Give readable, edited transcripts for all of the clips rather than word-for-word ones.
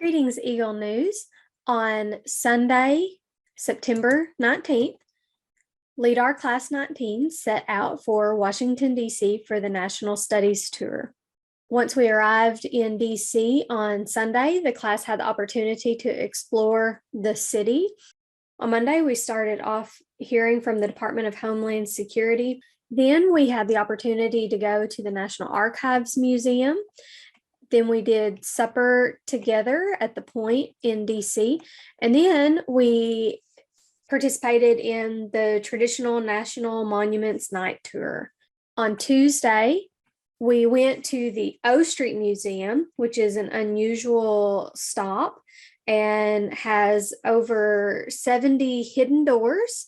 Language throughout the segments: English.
Greetings, Eagle News. On Sunday, September 19th, LEADAR Class 19 set out for Washington, D.C. for the National Studies Tour. Once we arrived in D.C. on Sunday, the class had the opportunity to explore the city. On Monday, we started off hearing from the Department of Homeland Security. Then we had the opportunity to go to the National Archives Museum. Then we did supper together at the Point in DC. And then we participated in the traditional National Monuments Night Tour. On Tuesday, we went to the O Street Museum, which is an unusual stop and has over 70 hidden doors.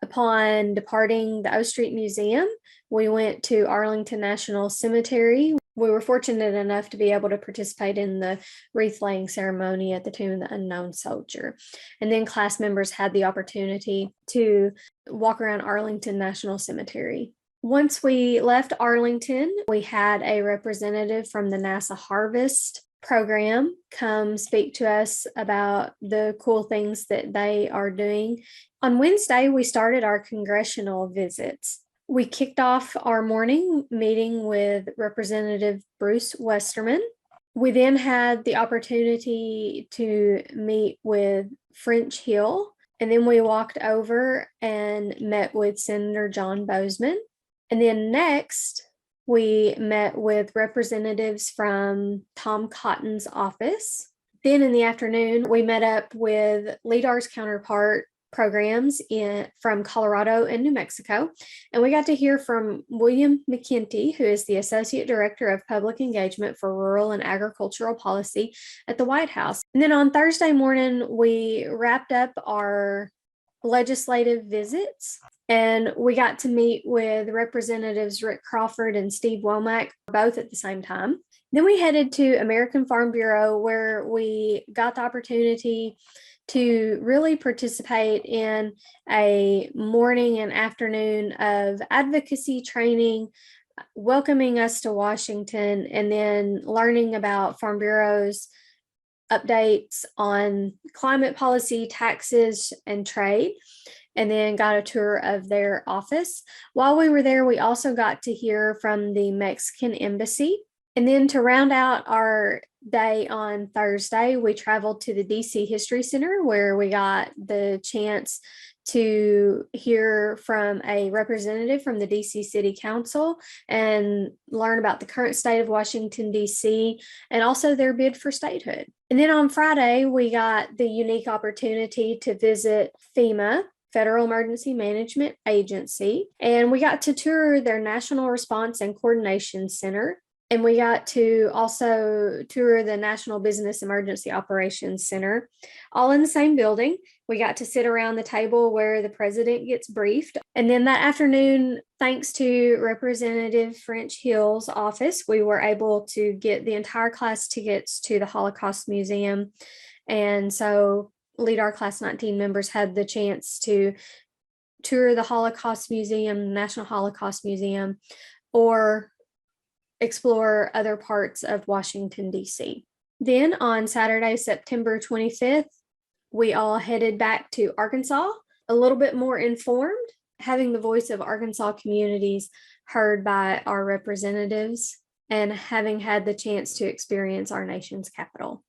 Upon departing the O Street Museum, we went to Arlington National Cemetery. We were fortunate enough to be able to participate in the wreath laying ceremony at the Tomb of the Unknown Soldier. And then class members had the opportunity to walk around Arlington National Cemetery. Once we left Arlington, we had a representative from the NASA Harvest program come speak to us about the cool things that they are doing. On Wednesday, we started our congressional visits. We kicked off our morning meeting with Representative Bruce Westerman. We then had the opportunity to meet with French Hill, and then we walked over and met with Senator John Boozman. And then next, we met with representatives from Tom Cotton's office. Then in the afternoon, we met up with LEADAR's counterpart programs from Colorado and New Mexico. And we got to hear from William McKenty, who is the Associate Director of Public Engagement for Rural and Agricultural Policy at the White House. And then on Thursday morning, we wrapped up our legislative visits, and we got to meet with Representatives Rick Crawford and Steve Womack, both at the same time. Then we headed to American Farm Bureau, where we got the opportunity to really participate in a morning and afternoon of advocacy training, welcoming us to Washington, and then learning about Farm Bureau's updates on climate policy, taxes, and trade, and then got a tour of their office. While we were there, we also got to hear from the Mexican embassy. And then to round out our day on Thursday, we traveled to the DC History Center, where we got the chance to hear from a representative from the DC City Council and learn about the current state of Washington, DC, and also their bid for statehood. And then on Friday, we got the unique opportunity to visit FEMA, Federal Emergency Management Agency, and we got to tour their National Response and Coordination Center. And we got to also tour the National Business Emergency Operations Center, all in the same building. We got to sit around the table where the president gets briefed. And then that afternoon, thanks to Representative French Hill's office, we were able to get the entire class tickets to the Holocaust Museum. And so LEADAR Class 19 members had the chance to tour the Holocaust Museum, National Holocaust Museum, or explore other parts of Washington, D.C. Then on Saturday, September 25th, we all headed back to Arkansas, a little bit more informed, having the voice of Arkansas communities heard by our representatives, and having had the chance to experience our nation's capital.